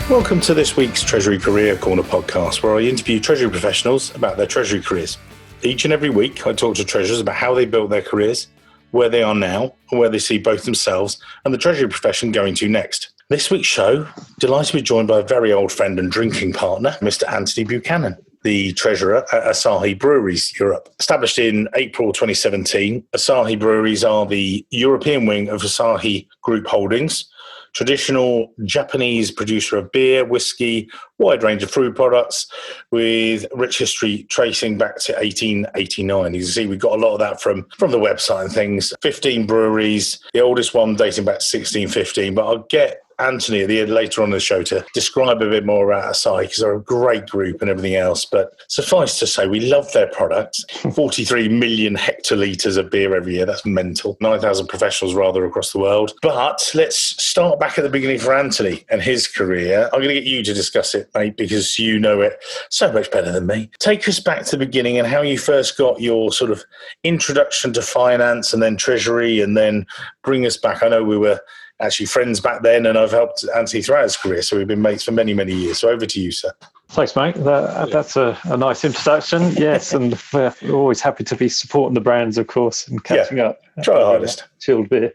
Welcome to this week's Treasury Career Corner podcast, where I interview Treasury professionals about their Treasury careers. Each and every week, I talk to Treasurers about how they built their careers, where they are now, and where they see both themselves and the Treasury profession going to next. This week's show, delighted to be joined by a very old friend and drinking partner, Mr. Anthony Buchanan, the Treasurer at Asahi Breweries Europe. Established in April 2017, Asahi Breweries are the European wing of Asahi Group Holdings, traditional Japanese producer of beer, whisky, wide range of food products with rich history tracing back to 1889. You can see we've got a lot of that from the website and things. 15 breweries, the oldest one dating back to 1615, but I'll get Anthony later on in the show to describe a bit more about Asahi because they're a great group and everything else. But suffice to say, we love their products. 43 million hectolitres of beer every year. That's mental. 9,000 professionals rather across the world. But let's start back at the beginning for Anthony and his career. I'm going to get you to discuss it, mate, because you know it so much better than me. Take us back to the beginning and how you first got your sort of introduction to finance and then treasury, and then bring us back. I know we were actually friends back then, and I've helped Anthony throughout his career, so we've been mates for many, many years. So over to you, sir. Thanks, mate. That's a nice introduction. Yes, and we're always happy to be supporting the brands, of course, and catching up. Try our hardest. Chilled beer.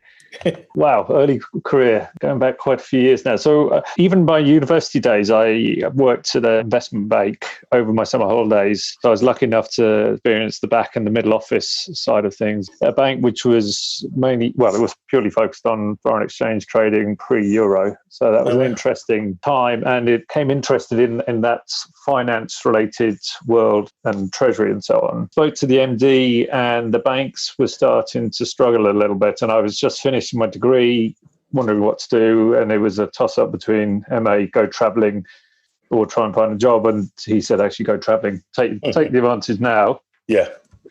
Wow, early career, going back quite a few years now. So even by university days, I worked at an investment bank over my summer holidays. So I was lucky enough to experience the back and the middle office side of things. A bank which was it was purely focused on foreign exchange trading pre-Euro. So that was an interesting time, and it came interested in that finance-related world and treasury and so on. Spoke to the MD, and the banks were starting to struggle a little bit, and I was just finishing my degree, wondering what to do, and it was a toss-up between MA, go travelling, or try and find a job. And he said, actually, go travelling. Take the advantage now. Yeah.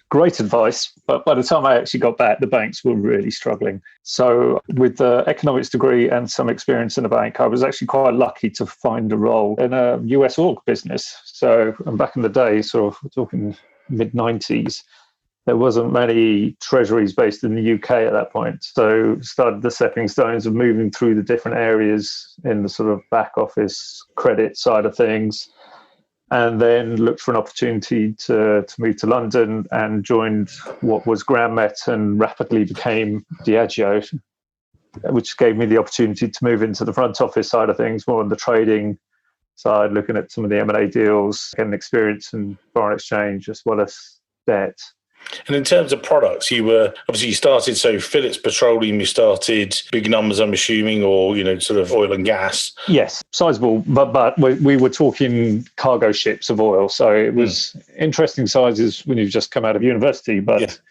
Great advice. But by the time I actually got back, the banks were really struggling. So with the economics degree and some experience in a bank, I was actually quite lucky to find a role in a US org business. So back in the day, sort of we're talking mid-90s, there wasn't many treasuries based in the UK at that point. So started the stepping stones of moving through the different areas in the sort of back office credit side of things, and then looked for an opportunity to move to London and joined what was Graham Met and rapidly became Diageo, which gave me the opportunity to move into the front office side of things, more on the trading side, looking at some of the M&A deals, getting experience in foreign exchange as well as debt. And in terms of products, you started, so Phillips Petroleum, you started big numbers, I'm assuming, or, sort of oil and gas. Yes, sizable, but we were talking cargo ships of oil. So it was interesting sizes when you've just come out of university, but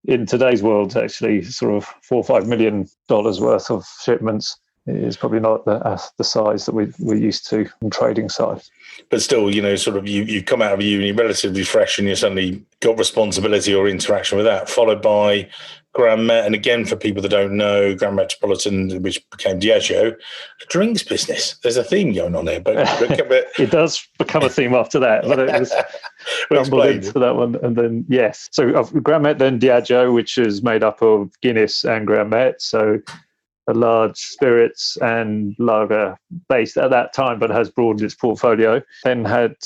in today's world, actually sort of $4 or $5 million worth of shipments is probably not the size that we're used to on trading side. But still, you come out of uni relatively fresh, and you suddenly got responsibility or interaction with that, followed by Graham Met. And again, for people that don't know, Graham Metropolitan, which became Diageo, a drinks business. There's a theme going on there. But it does become a theme after that. But it was stumbled into that one. And then, yes. So Graham Met, then Diageo, which is made up of Guinness and Graham Met. So a large spirits and lager based at that time, but has broadened its portfolio. Then had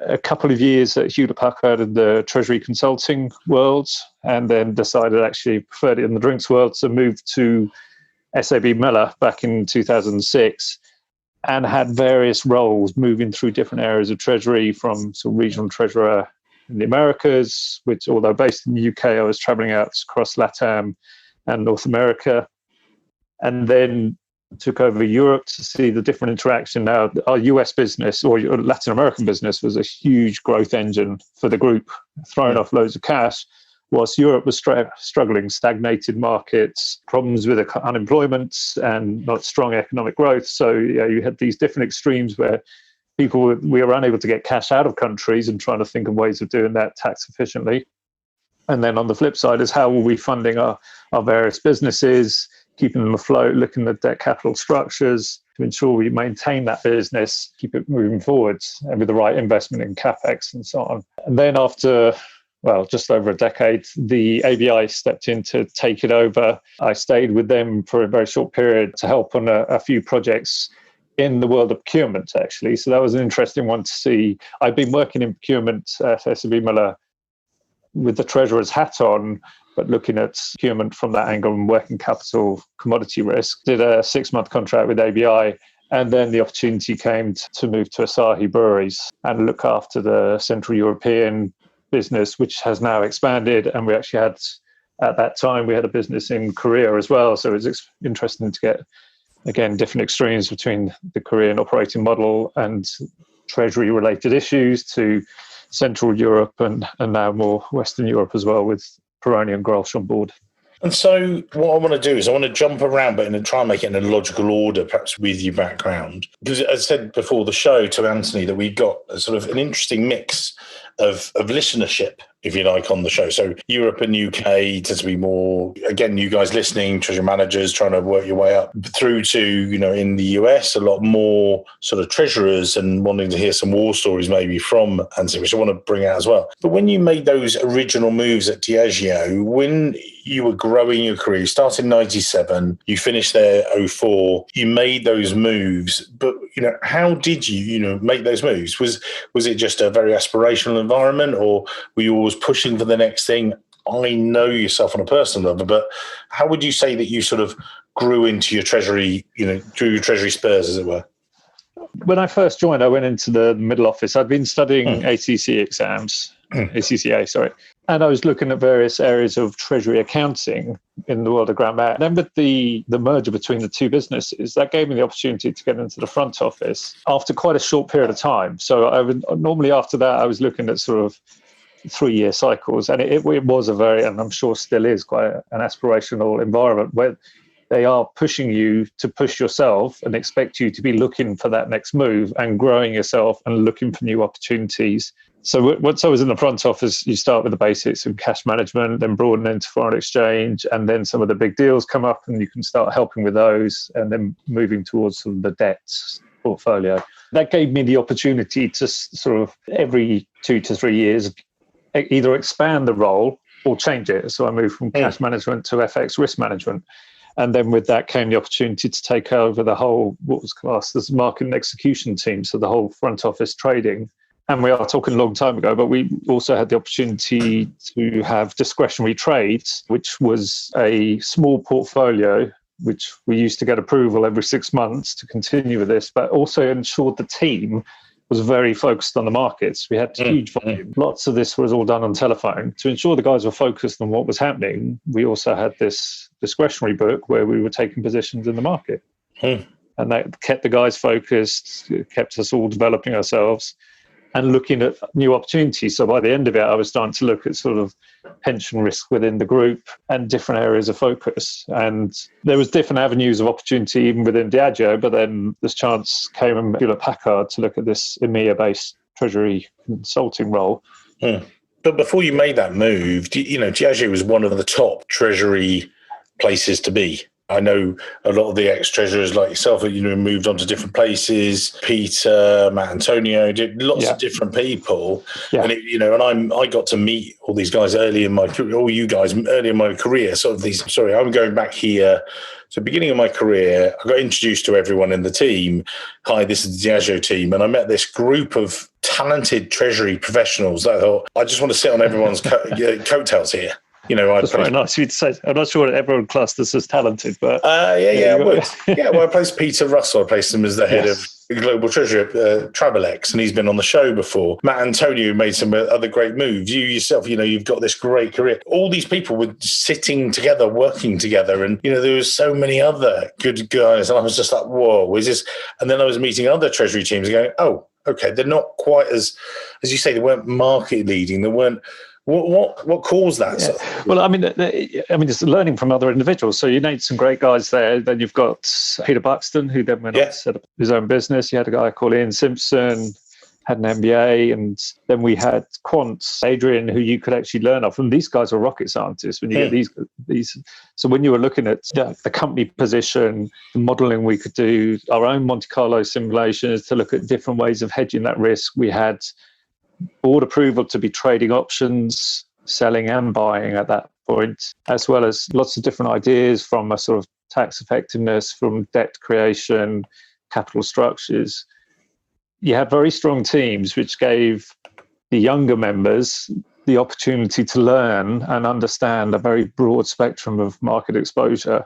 a couple of years at Hewlett Packard in the Treasury consulting world, and then decided actually preferred it in the drinks world, so moved to SAB Miller back in 2006, and had various roles moving through different areas of Treasury, from sort of regional treasurer in the Americas, which, although based in the UK, I was traveling out across LATAM and North America. And then took over Europe to see the different interaction. Now, our US business, or Latin American business, was a huge growth engine for the group, throwing off loads of cash, whilst Europe was struggling, stagnated markets, problems with unemployment and not strong economic growth. So you had these different extremes where we were unable to get cash out of countries and trying to think of ways of doing that tax efficiently. And then on the flip side is how were we funding our various businesses, keeping them afloat, looking at their capital structures to ensure we maintain that business, keep it moving forwards, and with the right investment in CapEx and so on. And then after, just over a decade, the ABI stepped in to take it over. I stayed with them for a very short period to help on a few projects in the world of procurement, actually. So that was an interesting one to see. I've been working in procurement at S&B Miller with the treasurer's hat on, but looking at procurement from that angle and working capital commodity risk. Did a 6-month contract with ABI, and then the opportunity came to move to Asahi Breweries and look after the Central European business, which has now expanded. And we actually had, at that time, we had a business in Korea as well. So it was interesting to get, again, different extremes between the Korean operating model and treasury-related issues to Central Europe and now more Western Europe as well, with Peroni and Grolsch on board. And so what I want to do is I want to jump around, but try and make it in a logical order, perhaps with your background. Because as I said before the show to Anthony, that we got a sort of an interesting mix of listenership, if you like, on the show. So Europe and UK tends to be more, again, you guys listening, treasury managers trying to work your way up through to, in the US, a lot more sort of treasurers and wanting to hear some war stories maybe from Anthony, which I want to bring out as well. But when you made those original moves at Diageo, when you were growing your career, you started in 97, you finished there 04, you made those moves, but, how did you, make those moves? Was it just a very aspirational environment, or were you always pushing for the next thing? I know yourself on a personal level, but how would you say that you sort of grew into your treasury, drew your treasury spurs, as it were? When I first joined, I went into the middle office. I'd been studying ACCA exams, ACCA, sorry. And I was looking at various areas of treasury accounting in the world of Grant Matt. Then with the merger between the two businesses, that gave me the opportunity to get into the front office after quite a short period of time. So normally after that, I was looking at sort of 3-year cycles. And it was a very, and I'm sure still is, quite an aspirational environment where they are pushing you to push yourself and expect you to be looking for that next move and growing yourself and looking for new opportunities. So once I was in the front office, you start with the basics of cash management, then broaden into foreign exchange, and then some of the big deals come up and you can start helping with those, and then moving towards sort of the debt portfolio. That gave me the opportunity to sort of every 2 to 3 years either expand the role or change it. So I moved from cash management to FX risk management. And then with that came the opportunity to take over the whole, what was classed as market and execution team, so the whole front office trading. And we are talking a long time ago, but we also had the opportunity to have discretionary trades, which was a small portfolio, which we used to get approval every 6 months to continue with this, but also ensured the team was very focused on the markets. We had huge volume. Lots of this was all done on telephone. To ensure the guys were focused on what was happening, we also had this discretionary book where we were taking positions in the market. And that kept the guys focused, kept us all developing ourselves and looking at new opportunities. So by the end of it, I was starting to look at sort of pension risk within the group and different areas of focus. And there was different avenues of opportunity even within Diageo, but then this chance came in Hewlett-Packard to look at this EMEA-based treasury consulting role. But before you made that move, Diageo was one of the top treasury places to be. I know a lot of the ex-treasurers like yourself, moved on to different places. Peter, Matt Antonio, did lots of different people. Yeah. And, and I got to meet all these guys early in my career, all you guys early in my career. I'm going back here. So beginning of my career, I got introduced to everyone in the team. Hi, this is the Diageo team. And I met this group of talented treasury professionals that I thought, I just want to sit on everyone's coattails here. That's very nice of you to say. I'm not sure everyone classed us as talented, but I would. Well, I placed Peter Russell. I placed him as the head of Global Treasury at Travelex, and he's been on the show before. Matt Antonio made some other great moves. You yourself, you've got this great career. All these people were sitting together, working together, and there was so many other good guys, and I was just like, whoa, is this? And then I was meeting other Treasury teams, going, oh, okay, they're not quite as you say, they weren't market leading, they weren't. What caused that? Yeah. Well, I mean, just learning from other individuals. So you named some great guys there. Then you've got Peter Buxton, who then went on to set up his own business. You had a guy called Ian Simpson, had an MBA, and then we had quants, Adrian, who you could actually learn off. And these guys are rocket scientists. When you get these, so when you were looking at the company position, the modelling, we could do our own Monte Carlo simulations to look at different ways of hedging that risk. We had board approval to be trading options, selling and buying at that point, as well as lots of different ideas from a sort of tax effectiveness, from debt creation, capital structures, you had very strong teams which gave the younger members the opportunity to learn and understand a very broad spectrum of market exposure.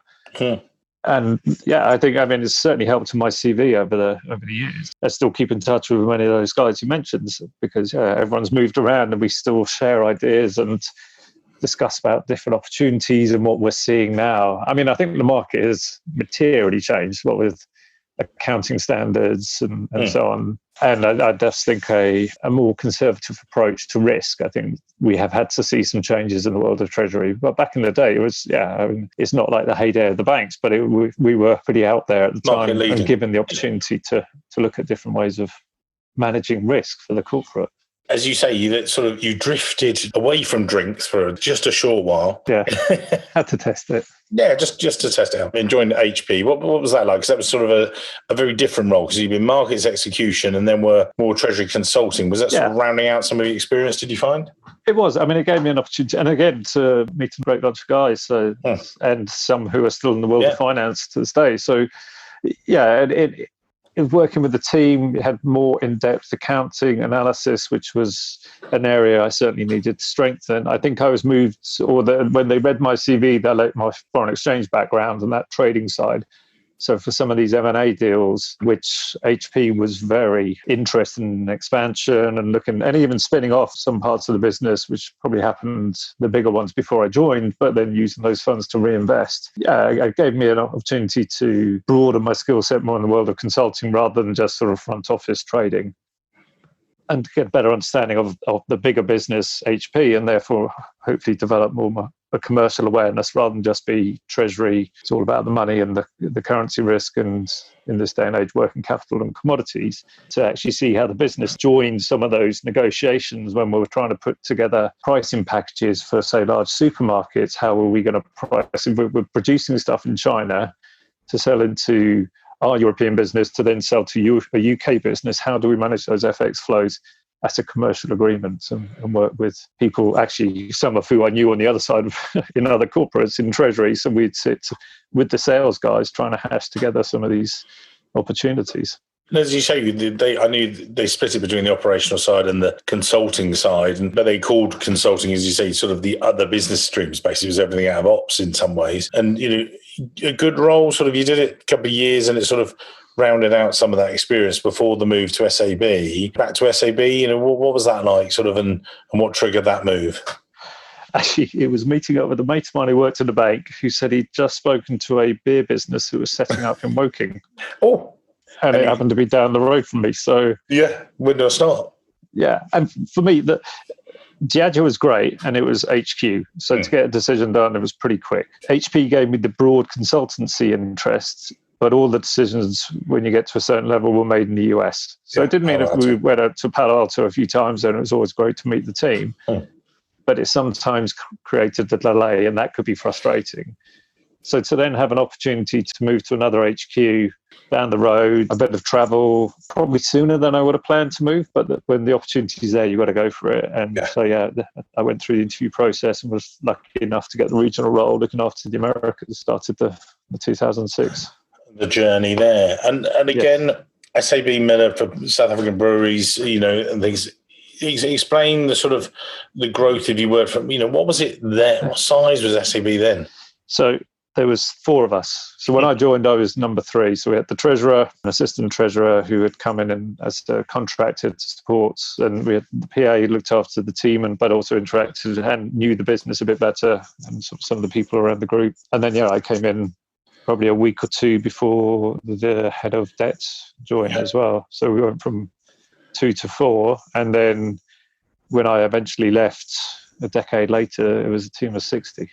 And it's certainly helped in my CV over the years. I still keep in touch with many of those guys you mentioned because everyone's moved around and we still share ideas and discuss about different opportunities and what we're seeing now. I mean, I think the market has materially changed, what with accounting standards and so on. And I just think a more conservative approach to risk. I think we have had to see some changes in the world of Treasury. But back in the day, it was, it's not like the heyday of the banks, but we were pretty out there at the time and given the opportunity to look at different ways of managing risk for the corporate. As you say, you drifted away from drinks for just a short while. Yeah, had to test it. Yeah, just to test it out. And joined HP. What was that like? Because that was sort of a very different role, because you've been markets execution and then were more Treasury consulting. Was that sort of rounding out some of the experience, did you find? It was. I mean, it gave me an opportunity, and again, to meet a great bunch of guys, and some who are still in the world of finance to this day. So, working with the team, it had more in-depth accounting analysis, which was an area I certainly needed to strengthen. I think I was moved, when they read my CV, they liked my foreign exchange background and that trading side. So for some of these M&A deals, which HP was very interested in expansion and looking, and even spinning off some parts of the business, which probably happened, the bigger ones before I joined, but then using those funds to reinvest. It gave me an opportunity to broaden my skill set more in the world of consulting rather than just sort of front office trading, and to get a better understanding of the bigger business, HP, and therefore hopefully develop more a commercial awareness rather than just be Treasury. It's all about the money and the currency risk, and in this day and age, working capital and commodities, to actually see how the business joined some of those negotiations when we were trying to put together pricing packages for, say, large supermarkets. How are we going to price? If we're producing stuff in China to sell into our European business to then sell to a UK business, how do we manage those FX flows as a commercial agreement, and work with people, actually some of who I knew on the other side of, in other corporates in Treasury. So we'd sit with the sales guys trying to hash together some of these opportunities. And as you say, I knew they split it between the operational side and the consulting side, but they called consulting, as you say, sort of the other business streams. Basically, it was everything out of ops in some ways. And a good role. Sort of, you did it a couple of years, and it sort of rounded out some of that experience before the move to SAB. Back to SAB, what was that like? Sort of, and what triggered that move? Actually, it was meeting up with a mate of mine who worked in the bank, who said he'd just spoken to a beer business who was setting up in Woking. Oh. And it happened to be down the road from me. So when do I start? Yeah, and for me, Diageo was great, and it was HQ. So to get a decision done, it was pretty quick. HP gave me the broad consultancy interest, but all the decisions, when you get to a certain level, were made in the US. So it didn't mean if we went out to Palo Alto a few times, then it was always great to meet the team. But it sometimes created a delay, and that could be frustrating. So to then have an opportunity to move to another HQ down the road, a bit of travel, probably sooner than I would have planned to move, but when the opportunity's there, you've got to go for it. And I went through the interview process and was lucky enough to get the regional role, looking after the Americas. Started the 2006. The journey there. And again, SAB Miller for South African breweries, and things. Explain the sort of the growth, if you were, from, what was it there? What size was SAB then? So there was 4 of us. So when I joined, I was number 3. So we had the treasurer, an assistant treasurer who had come in and as a contractor to support, and we had the PA who looked after the team, but also interacted and knew the business a bit better, and some of the people around the group. And then I came in probably a week or 2 before the head of debt joined as well. So we went from 2 to 4, and then when I eventually left a decade later, it was a team of 60.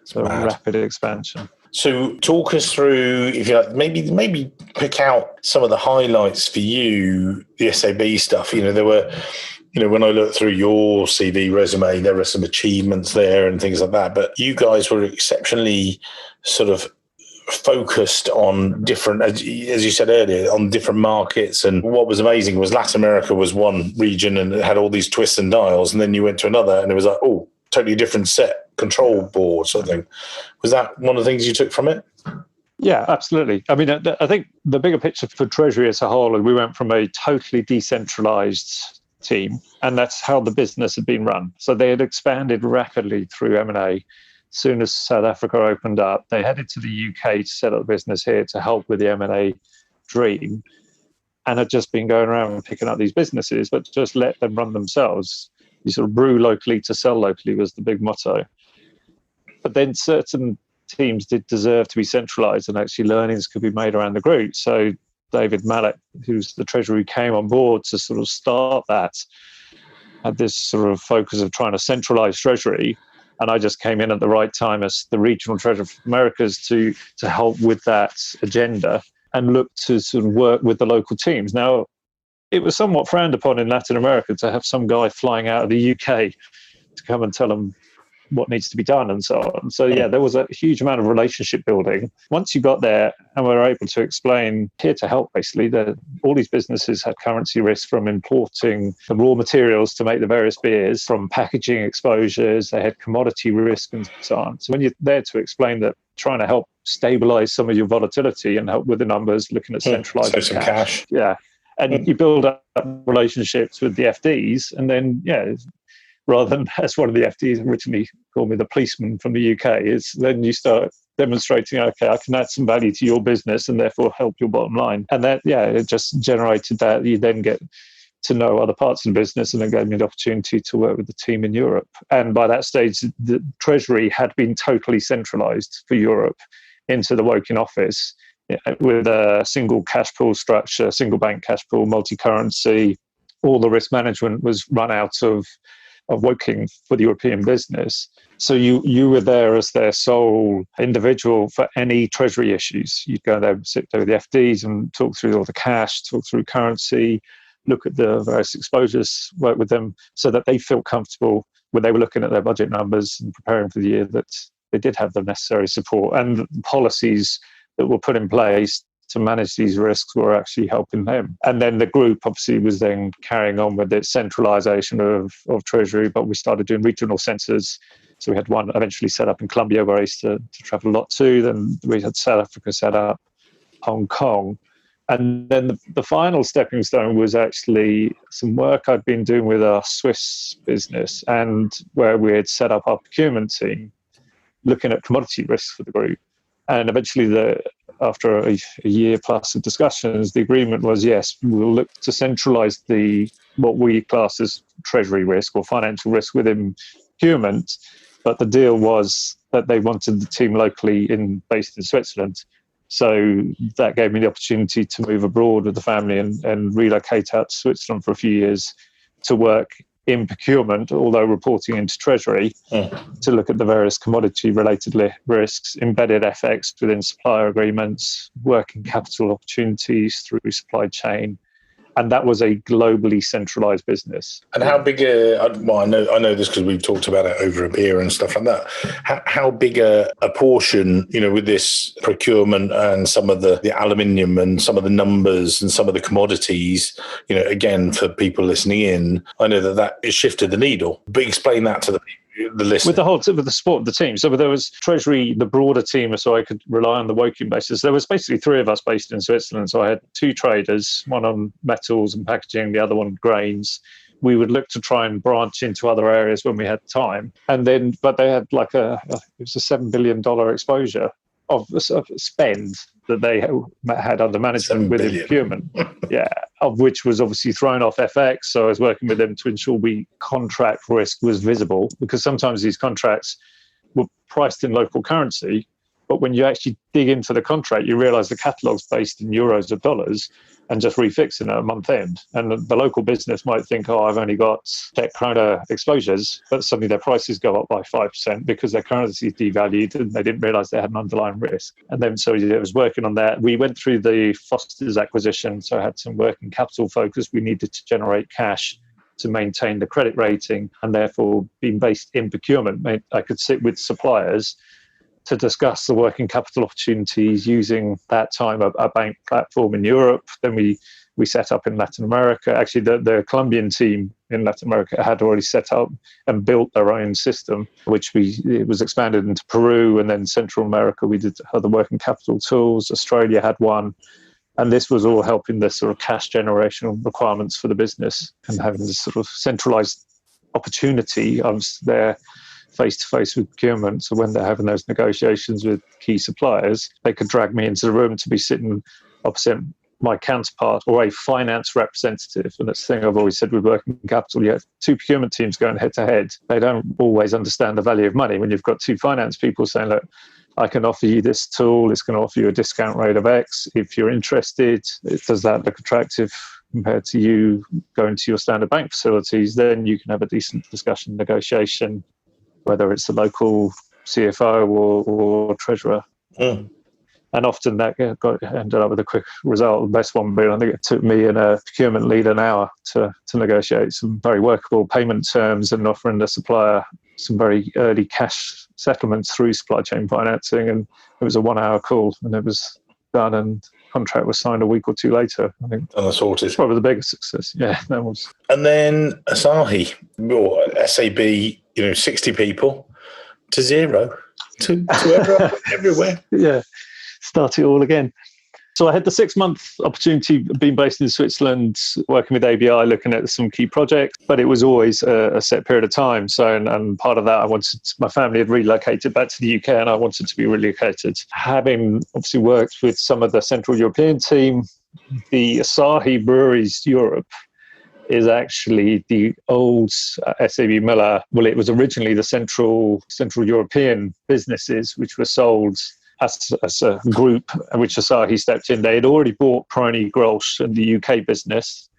So rapid expansion. So talk us through, if you like, maybe pick out some of the highlights for you, the SAB stuff. There were, when I looked through your CV resume, there were some achievements there and things like that. But you guys were exceptionally sort of focused on different, as you said earlier, on different markets. And what was amazing was Latin America was one region and it had all these twists and dials. And then you went to another and it was like, totally different set, control board sort of thing. Was that one of the things you took from it? Yeah, absolutely. I mean, I think the bigger picture for Treasury as a whole, we went from a totally decentralized team, and that's how the business had been run. So they had expanded rapidly through M&A. As soon as South Africa opened up, they headed to the UK to set up the business here to help with the M&A dream, and had just been going around and picking up these businesses, but just let them run themselves. You sort of brew locally to sell locally was the big motto. But then certain teams did deserve to be centralized, and actually learnings could be made around the group. So David Mallet, who's the Treasury, came on board to sort of start that, had this sort of focus of trying to centralize Treasury. And I just came in at the right time as the regional treasurer for Americas to help with that agenda and look to sort of work with the local teams. Now, it was somewhat frowned upon in Latin America to have some guy flying out of the UK to come and tell them what needs to be done and so on. So yeah, there was a huge amount of relationship building. Once you got there and were able to explain, here to help basically, that all these businesses had currency risk from importing the raw materials to make the various beers, from packaging exposures, they had commodity risk and so on. So when you're there to explain that, trying to help stabilize some of your volatility and help with the numbers, looking at centralizing some cash. Yeah. And you build up relationships with the FDs, and then, rather than, as one of the FDs originally called me, the policeman from the UK, is then you start demonstrating, okay, I can add some value to your business and therefore help your bottom line. And that, it just generated that. You then get to know other parts of the business, and then gave me the opportunity to work with the team in Europe. And by that stage, the Treasury had been totally centralized for Europe into the Woking office, with a single cash pool structure, single bank cash pool, multi-currency. All the risk management was run out of Woking for the European business. So you were there as their sole individual for any treasury issues. You'd go there, sit there with the FDs and talk through all the cash, talk through currency, look at the various exposures, work with them so that they feel comfortable when they were looking at their budget numbers and preparing for the year, that they did have the necessary support, and the policies that were put in place to manage these risks were actually helping them. And then the group obviously was then carrying on with its centralization of Treasury, but we started doing regional centers. So we had one eventually set up in Colombia, where I used to travel a lot to. Then we had South Africa set up, Hong Kong. And then the final stepping stone was actually some work I'd been doing with our Swiss business, and where we had set up our procurement team, looking at commodity risks for the group. And eventually, after a year plus of discussions, the agreement was, yes, we'll look to centralize what we class as treasury risk or financial risk within procurement. But the deal was that they wanted the team locally based in Switzerland. So that gave me the opportunity to move abroad with the family and relocate out to Switzerland for a few years to work in procurement, although reporting into Treasury, to look at the various commodity-related risks, embedded FX within supplier agreements, working capital opportunities through supply chain. And that was a globally centralized business. And how big I know this because we've talked about it over a beer and stuff like that. How big a portion, with this procurement and some of the aluminium and some of the numbers and some of the commodities, again, for people listening in, I know that it shifted the needle. But explain that to the listener. With the support of the team. So there was Treasury, the broader team, so I could rely on the Woking basis. There was basically three of us based in Switzerland. So I had two traders, one on metals and packaging, the other one grains. We would look to try and branch into other areas when we had time. And then, but they had it was a $7 billion exposure of spend that they had under management within procurement. Of which was obviously thrown off FX. So I was working with them to ensure contract risk was visible, because sometimes these contracts were priced in local currency, but when you actually dig into the contract, you realize the catalog's based in euros or dollars and just refixing at a month end. And the local business might think, I've only got Czech krona exposures, but suddenly their prices go up by 5% because their currency is devalued and they didn't realize they had an underlying risk. And then so it was working on that. We went through the Foster's acquisition, so I had some working capital focus. We needed to generate cash to maintain the credit rating, and therefore being based in procurement, I could sit with suppliers to discuss the working capital opportunities using that time a bank platform in Europe. Then we set up in Latin America. Actually, the Colombian team in Latin America had already set up and built their own system, which it was expanded into Peru, and then Central America we did other working capital tools. Australia had one. And this was all helping the sort of cash generation requirements for the business, and having this sort of centralized opportunity. I was there face-to-face with procurement, so when they're having those negotiations with key suppliers, they could drag me into the room to be sitting opposite my counterpart or a finance representative. And that's the thing I've always said with working capital. You have two procurement teams going head-to-head. They don't always understand the value of money. When you've got two finance people saying, look, I can offer you this tool, it's going to offer you a discount rate of X. If you're interested, does that look attractive compared to you going to your standard bank facilities? Then you can have a decent discussion, negotiation, whether it's the local CFO or treasurer. Mm. And often that ended up with a quick result. The best one being, I think it took me and a procurement lead an hour to negotiate some very workable payment terms and offering the supplier some very early cash settlements through supply chain financing. And it was a 1 hour call, and it was done, and contract was signed a week or two later. I think and sorted. Probably the biggest success. Yeah, that was. And then Asahi, or SAB, 60 people to zero, to everywhere. Yeah, start it all again. So I had the 6-month opportunity being based in Switzerland, working with ABI, looking at some key projects, but it was always a set period of time. So, and part of that, my family had relocated back to the UK, and I wanted to be relocated. Having obviously worked with some of the Central European team, the Asahi Breweries Europe is actually the old SAB Miller. Well, it was originally the Central European businesses, which were sold as a group, which Asahi stepped in. They had already bought Peroni Grolsch in the UK business,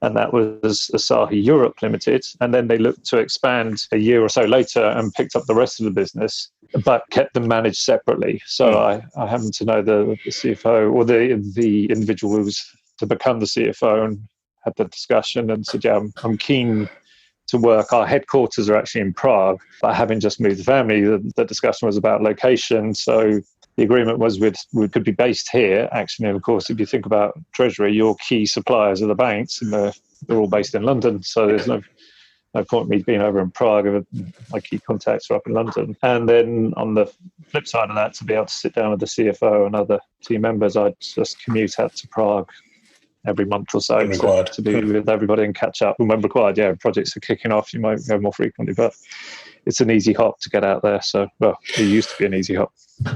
and that was Asahi Europe Ltd. And then they looked to expand a year or so later and picked up the rest of the business, but kept them managed separately. So I happened to know the CFO, or the individual who was to become the CFO, and had the discussion and said, yeah, I'm keen to work. Our headquarters are actually in Prague, but having just moved the family, the discussion was about location. So the agreement was we could be based here, actually. And of course, if you think about Treasury, your key suppliers are the banks, and they're all based in London. So there's no point me being over in Prague. My key contacts are up in London. And then on the flip side of that, to be able to sit down with the CFO and other team members, I'd just commute out to Prague every month or so to be with everybody and catch up. And when required, projects are kicking off, you might go more frequently, but it's an easy hop to get out there. So, well, it used to be an easy hop.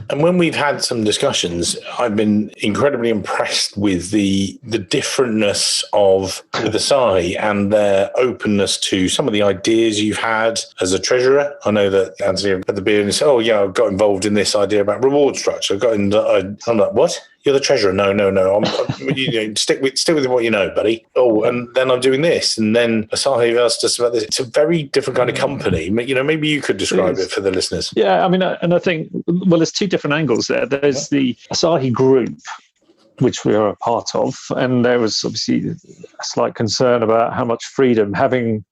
And when we've had some discussions, I've been incredibly impressed with the differentness of the Asahi and their openness to some of the ideas you've had as a treasurer. I know that Anthony had the beer and said, I got involved in this idea about reward structure. I'm like, what? You're the treasurer? No. Stick with what you know, buddy. Oh, and then I'm doing this, and then Asahi asked us about this. It's a very different kind of company. Maybe you could describe it for the listeners. Yeah, and I think, well, there's two different angles there. There's the Asahi Group, which we are a part of, and there was obviously a slight concern about how much freedom, having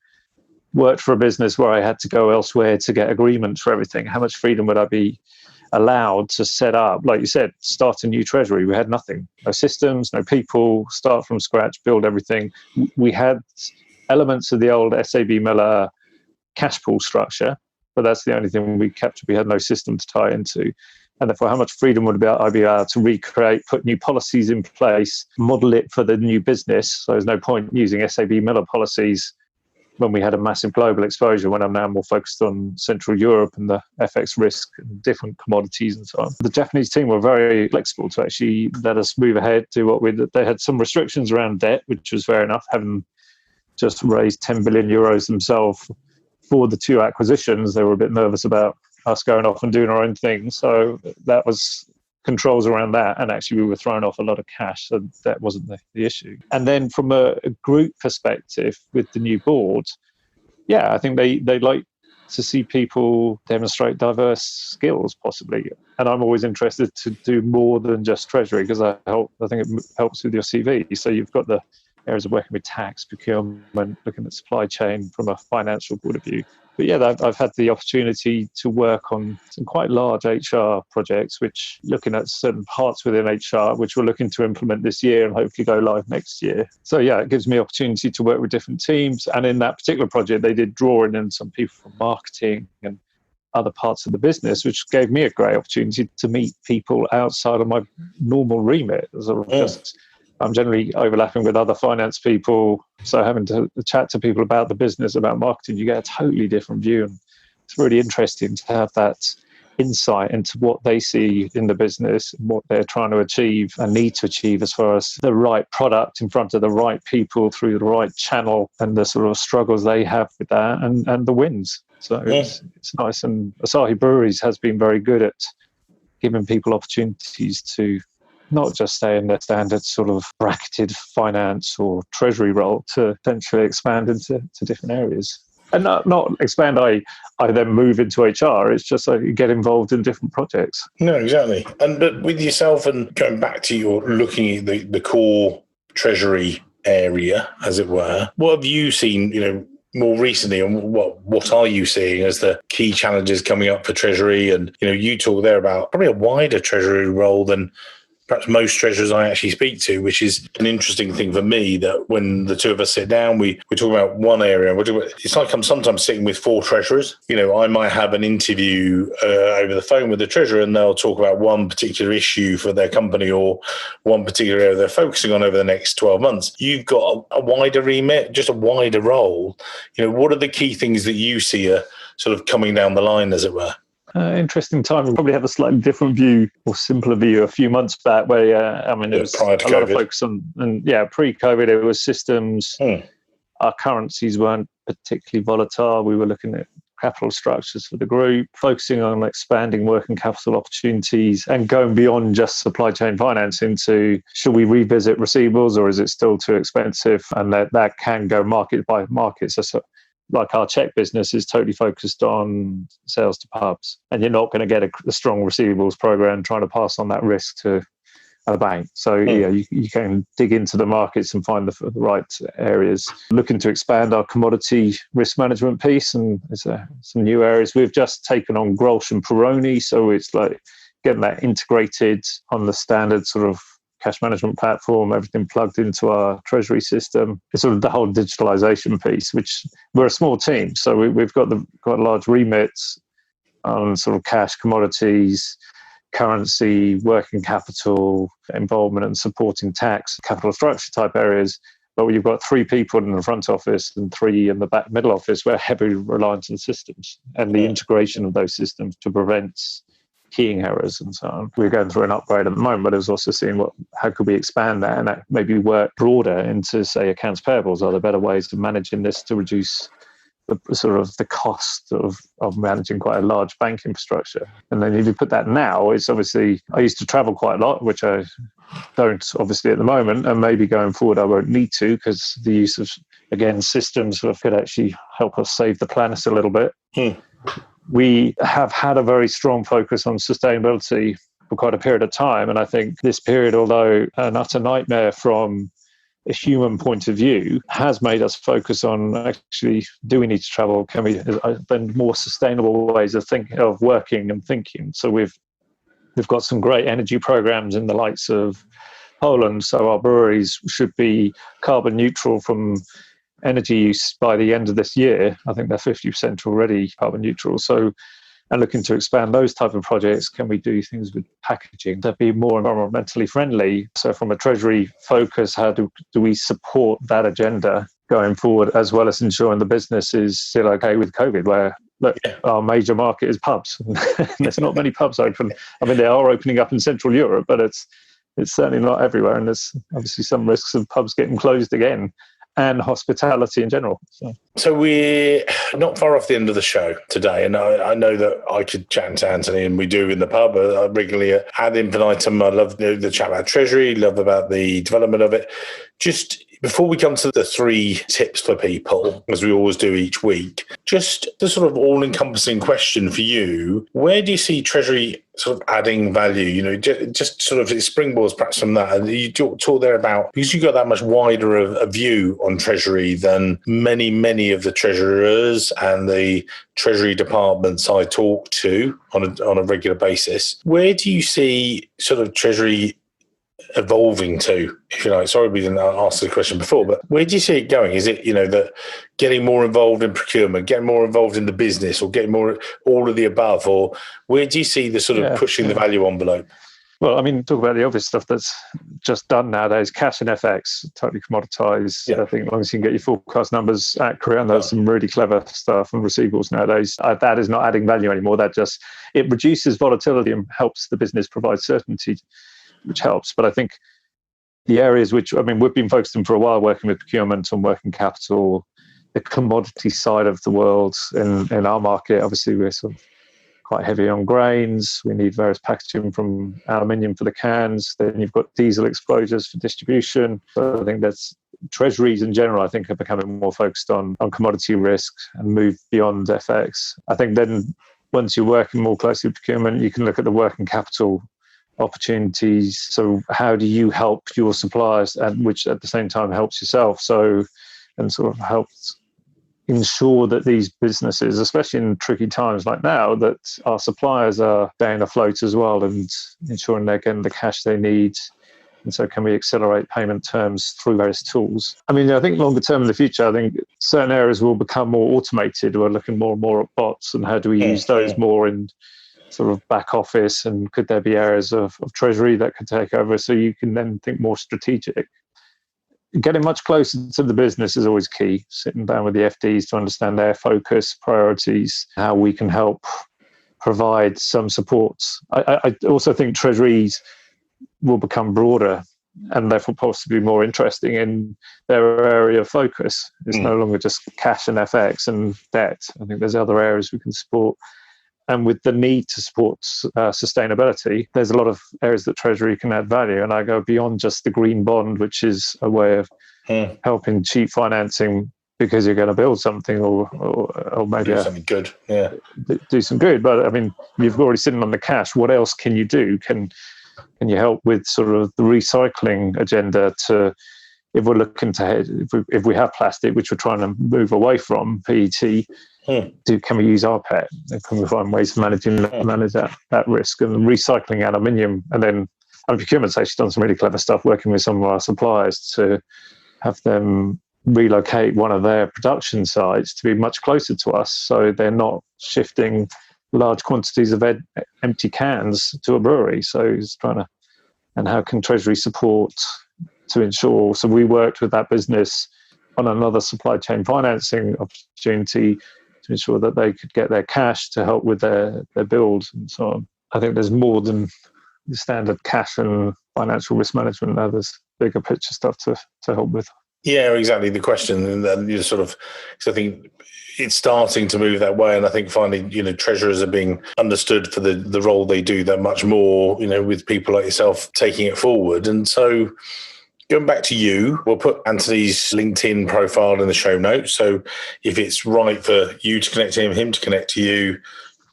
worked for a business where I had to go elsewhere to get agreements for everything, how much freedom would I be allowed to set up, like you said, start a new treasury? We had nothing, no systems, no people, start from scratch, build everything. We had elements of the old SAB Miller cash pool structure, but that's the only thing we kept. We had no system to tie into. And therefore, how much freedom would I be able to recreate, put new policies in place, model it for the new business? So there's no point using SAB Miller policies when we had a massive global exposure, when I'm now more focused on Central Europe and the FX risk and different commodities and so on. The Japanese team were very flexible to actually let us move ahead, do what we did. They had some restrictions around debt, which was fair enough, having just raised 10 billion euros themselves for the two acquisitions. They were a bit nervous about us going off and doing our own thing. So that was controls around that, and actually we were throwing off a lot of cash, so that wasn't the issue. And then from a group perspective with the new board, I think they like to see people demonstrate diverse skills possibly, and I'm always interested to do more than just treasury, because I think it helps with your CV. So you've got the areas of working with tax, procurement, looking at supply chain from a financial point of view. But yeah, I've had the opportunity to work on some quite large HR projects, which looking at certain parts within HR, which we're looking to implement this year and hopefully go live next year. So yeah, it gives me opportunity to work with different teams. And in that particular project, they did draw in some people from marketing and other parts of the business, which gave me a great opportunity to meet people outside of my normal remit. I'm generally overlapping with other finance people, so having to chat to people about the business, about marketing, you get a totally different view. And it's really interesting to have that insight into what they see in the business, and what they're trying to achieve and need to achieve as far as the right product in front of the right people through the right channel, and the sort of struggles they have with that, and the wins. So it's nice. And Asahi Breweries has been very good at giving people opportunities to not just stay in their standard sort of bracketed finance or treasury role, to potentially expand into different areas. And not expand, I then move into HR. It's just like you get involved in different projects. No, exactly. But with yourself, and going back to your looking at the core treasury area, as it were, what have you seen, more recently, and what are you seeing as the key challenges coming up for treasury? And, you talk there about probably a wider treasury role than perhaps most treasurers I actually speak to, which is an interesting thing for me, that when the two of us sit down, we talk about one area. It's like I'm sometimes sitting with four treasurers. I might have an interview over the phone with the treasurer, and they'll talk about one particular issue for their company or one particular area they're focusing on over the next 12 months. You've got a wider remit, just a wider role. What are the key things that you see are sort of coming down the line, as it were? Interesting time. We probably have a slightly different view, or simpler view, a few months back, where there was prior to a COVID. lot of focus on, and pre-COVID, it was systems. Our currencies weren't particularly volatile. We were looking at capital structures for the group, focusing on expanding working capital opportunities and going beyond just supply chain financing to, should we revisit receivables, or is it still too expensive? And that can go market by market. So like our Czech business is totally focused on sales to pubs, and you're not going to get a strong receivables program trying to pass on that risk to a bank. So you can dig into the markets and find the right areas. Looking to expand our commodity risk management piece, and there's some new areas. We've just taken on Grolsch and Peroni, so it's like getting that integrated on the standard sort of cash management platform, everything plugged into our treasury system. It's sort of the whole digitalization piece, which we're a small team, so we've got quite large remits on sort of cash, commodities, currency, working capital, involvement and supporting tax, capital structure type areas. But when you've got 3 people in the front office and 3 in the back middle office, we're heavily reliant on systems and the integration of those systems to prevent keying errors and so on. We're going through an upgrade at the moment, but I was also seeing how could we expand that, and that maybe work broader into, say, accounts payables. Are there better ways of managing this to reduce the cost of managing quite a large bank infrastructure? And then if you put that now, it's obviously, I used to travel quite a lot, which I don't obviously at the moment, and maybe going forward I won't need to, because the use of, again, systems could actually help us save the planet a little bit. We have had a very strong focus on sustainability for quite a period of time, and I think this period, although an utter nightmare from a human point of view, has made us focus on, actually, do we need to travel? Can we find more sustainable ways of working and thinking? So we've got some great energy programs in the likes of Poland. So our breweries should be carbon neutral from energy use by the end of this year. I think they're 50% already carbon neutral. So, and looking to expand those type of projects. Can we do things with packaging that be more environmentally friendly? So from a treasury focus, how do we support that agenda going forward, as well as ensuring the business is still okay with COVID, where our major market is pubs. There's not many pubs open. I mean, they are opening up in Central Europe, but it's certainly not everywhere. And there's obviously some risks of pubs getting closed again, and hospitality in general. So we're not far off the end of the show today, and I know that I could chat to Anthony, and we do in the pub regularly ad infinitum. I love the chat about treasury, love about the development of it. Just before we come to the 3 tips for people, as we always do each week, just the sort of all-encompassing question for you, where do you see Treasury sort of adding value? Just sort of it springboards perhaps from that. And you talk there about, because you've got that much wider a view on Treasury than many of the treasurers and the Treasury departments I talk to on a regular basis. Where do you see sort of Treasury evolving to, if you like? Sorry we didn't ask the question before, but where do you see it going? Is it, that getting more involved in procurement, getting more involved in the business, or getting more, all of the above? Or where do you see the sort of pushing the value envelope? Well, I mean, talk about the obvious stuff that's just done nowadays. Cash and FX, totally commoditized. I think as long as you can get your forecast numbers accurate, and there's some really clever stuff on receivables nowadays, that is not adding value anymore. It reduces volatility and helps the business provide certainty, which helps. But I think the areas we've been focused on for a while, working with procurement on working capital, the commodity side of the world in our market. Obviously, we're sort of quite heavy on grains. We need various packaging from aluminium for the cans. Then you've got diesel exposures for distribution. So I think that's treasuries in general, I think, are becoming more focused on commodity risk and move beyond FX. I think then once you're working more closely with procurement, you can look at the working capital opportunities. So how do you help your suppliers, and which at the same time helps yourself? And sort of helps ensure that these businesses, especially in tricky times like now, that our suppliers are staying afloat as well and ensuring they're getting the cash they need. And so can we accelerate payment terms through various tools? I think longer term in the future, I think certain areas will become more automated. We're looking more and more at bots, and how do we use those more in sort of back office, and could there be areas of treasury that could take over, so you can then think more strategic? Getting much closer to the business is always key. Sitting down with the FDs to understand their focus, priorities, how we can help provide some support. I also think treasuries will become broader and therefore possibly more interesting in their area of focus. It's no longer just cash and FX and debt. I think there's other areas we can support. And with the need to support sustainability, there's a lot of areas that Treasury can add value. And I go beyond just the green bond, which is a way of helping cheap financing because you're going to build something or maybe do something good. Do some good. But you've already sitting on the cash. What else can you do? Can you help with sort of the recycling agenda to, if we're looking to, if we have plastic, which we're trying to move away from, PET, can we use rPET? Can we find ways to manage that risk? And recycling aluminium, and then procurement's actually done some really clever stuff working with some of our suppliers to have them relocate one of their production sites to be much closer to us, so they're not shifting large quantities of empty cans to a brewery. So it's and how can Treasury support to ensure? So we worked with that business on another supply chain financing opportunity to ensure that they could get their cash to help with their build and so on. I think there's more than the standard cash and financial risk management. Now there's bigger picture stuff to help with. Yeah, exactly. The question, and then you sort of, because I think it's starting to move that way, and I think finally, treasurers are being understood for the role they do that much more, with people like yourself taking it forward. And so, going back to you, we'll put Anthony's LinkedIn profile in the show notes. So if it's right for you to connect to him to connect to you,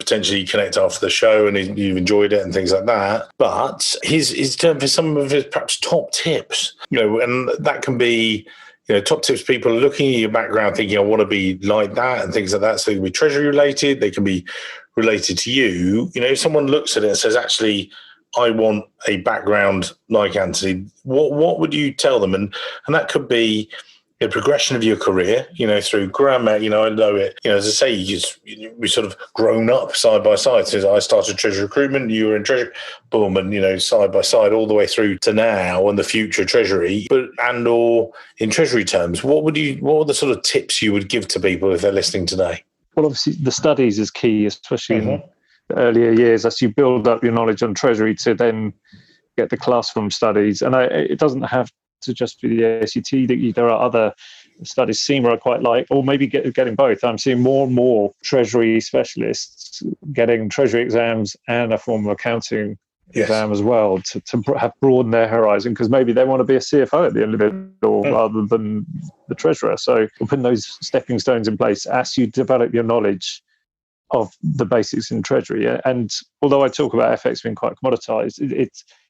potentially connect after the show and you've enjoyed it and things like that. But his term for some of his perhaps top tips, and that can be, top tips. People are looking at your background thinking, I want to be like that and things like that. So they can be treasury related. They can be related to you. If someone looks at it and says, actually, I want a background like Anthony, what would you tell them? And that could be a progression of your career, through grammar. I know it, as I say, we sort of grown up side by side. So I started treasury recruitment, you were in treasury, boom, and, side by side all the way through to now and the future treasury, or in treasury terms, what are the sort of tips you would give to people if they're listening today? Well, obviously the studies is key, especially in the earlier years, as you build up your knowledge on treasury to then get the classroom studies. And it doesn't have to just be the ACT. There are other studies, SEMA I quite like, or maybe getting both. I'm seeing more and more treasury specialists getting treasury exams and a formal accounting exam as well to have broaden their horizon, because maybe they want to be a CFO at the end of it or rather than the treasurer. So putting those stepping stones in place as you develop your knowledge of the basics in treasury. And although I talk about FX being quite commoditized,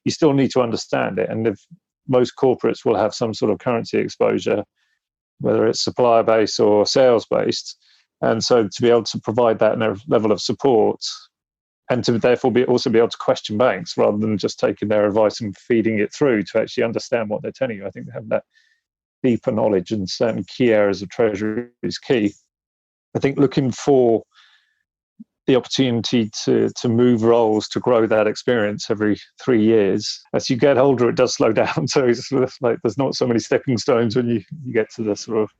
you still need to understand it. And if most corporates will have some sort of currency exposure, whether it's supplier based or sales based, and so to be able to provide that level of support, and to therefore also be able to question banks rather than just taking their advice and feeding it through, to actually understand what they're telling you. I think having that deeper knowledge in certain key areas of treasury is key. I think looking for the opportunity to move roles, to grow that experience every 3 years. As you get older, it does slow down. So it's like there's not so many stepping stones when you get to the sort of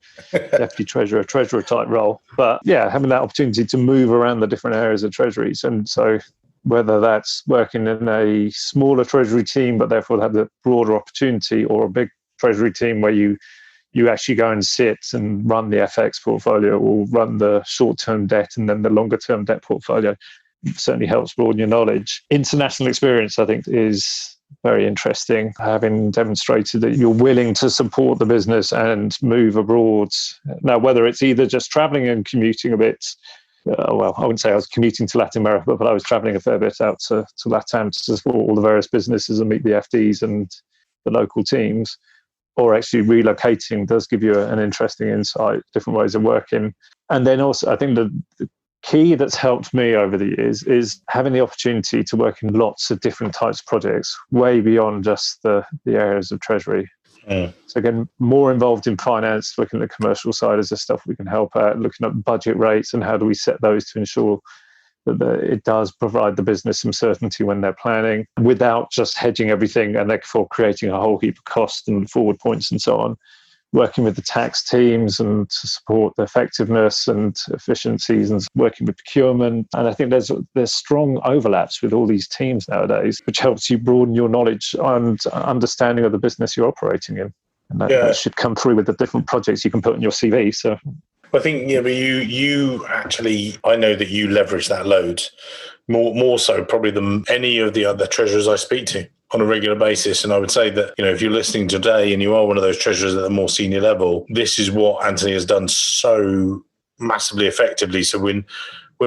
deputy treasurer type role. But yeah, having that opportunity to move around the different areas of treasuries. And so whether that's working in a smaller treasury team, but therefore have the broader opportunity, or a big treasury team where you actually go and sit and run the FX portfolio or run the short-term debt and then the longer-term debt portfolio, it certainly helps broaden your knowledge. International experience, I think, is very interesting, having demonstrated that you're willing to support the business and move abroad. Now, whether it's either just traveling and commuting a bit, well, I wouldn't say I was commuting to Latin America, but I was traveling a fair bit out to LATAM to support all the various businesses and meet the FDs and the local teams. Or actually relocating does give you an interesting insight, different ways of working. And then also, I think the key that's helped me over the years is having the opportunity to work in lots of different types of projects, way beyond just the areas of treasury. So again, more involved in finance, looking at the commercial side as the stuff we can help at, looking at budget rates and how do we set those to ensure that it does provide the business some certainty when they're planning, without just hedging everything and therefore creating a whole heap of costs and forward points and so on. Working with the tax teams and to support the effectiveness and efficiencies, and working with procurement. And I think there's strong overlaps with all these teams nowadays, which helps you broaden your knowledge and understanding of the business you're operating in. And that should come through with the different projects you can put on your CV. So I think, but you actually, I know that you leverage that load more so probably than any of the other treasurers I speak to on a regular basis. And I would say that, if you're listening today and you are one of those treasurers at a more senior level, this is what Anthony has done so massively effectively. So when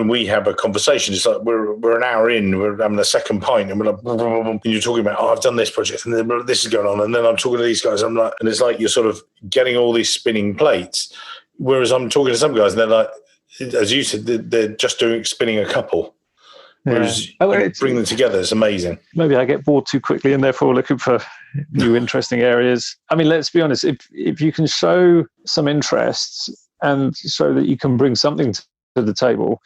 we have a conversation, it's like we're an hour in, we're having a second pint, and we're like, and you're talking about, I've done this project, and then this is going on, and then I'm talking to these guys, I'm like, and it's like you're sort of getting all these spinning plates. Whereas I'm talking to some guys, and they're like, as you said, they're just spinning a couple. Whereas bring them together is amazing. Maybe I get bored too quickly and therefore looking for new interesting areas. I mean, let's be honest, if you can show some interest and show that you can bring something to the table,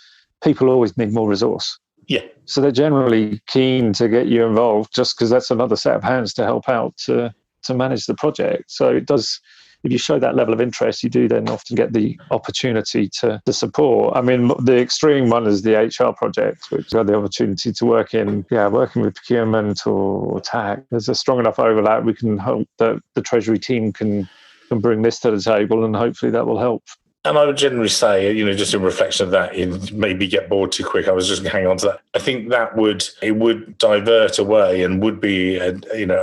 people always need more resource. Yeah. So they're generally keen to get you involved just because that's another set of hands to help out to manage the project. So it does. If you show that level of interest, you do then often get the opportunity to support. I mean, the extreme one is the HR project, which I had the opportunity to work in, working with procurement or tax. There's a strong enough overlap. We can hope that the Treasury team can bring this to the table, and hopefully that will help. And I would generally say, just in reflection of that, you maybe get bored too quick. I was just going to hang on to that. I think that would divert away and would be a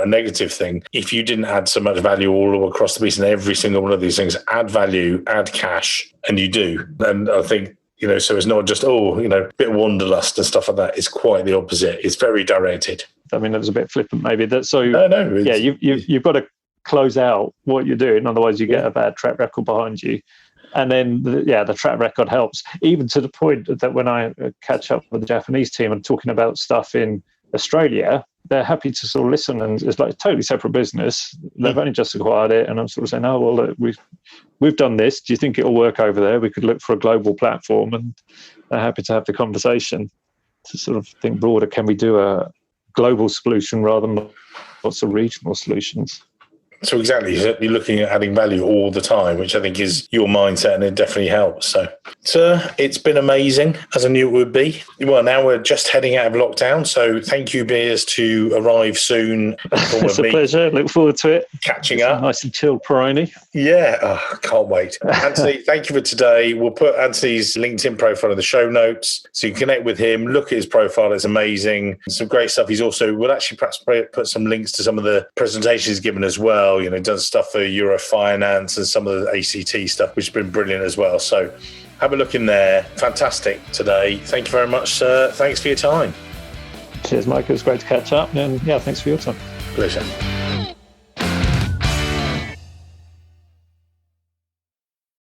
negative thing if you didn't add so much value all across the piece. And every single one of these things, add value, add cash, and you do. And I think, so it's not just, a bit of wanderlust and stuff like that. It's quite the opposite. It's very directed. I mean, that was a bit flippant maybe. No. Yeah, you've got to close out what you're doing. Otherwise you get a bad track record behind you. And then, the track record helps, even to the point that when I catch up with the Japanese team and talking about stuff in Australia, they're happy to sort of listen, and it's like a totally separate business. They've only just acquired it, and I'm sort of saying, oh, well, we've done this. Do you think it'll work over there? We could look for a global platform, and they're happy to have the conversation to sort of think broader. Can we do a global solution rather than lots of regional solutions? So exactly, you're looking at adding value all the time, which I think is your mindset, and it definitely helps. So, sir, it's been amazing, as I knew it would be. Well, now we're just heading out of lockdown, so thank you, beers, to arrive soon. It's a pleasure. Look forward to it. Catching up. Nice and chilled Peroni. Yeah, can't wait. Anthony, thank you for today. We'll put Anthony's LinkedIn profile in the show notes, so you can connect with him, look at his profile. It's amazing. Some great stuff. We'll actually perhaps put some links to some of the presentations he's given as well. Done stuff for Euro Finance and some of the ACT stuff, which has been brilliant as well. So have a look in there. Fantastic today. Thank you very much, sir. Thanks for your time. Cheers, Mike. It was great to catch up. And yeah, thanks for your time. Pleasure.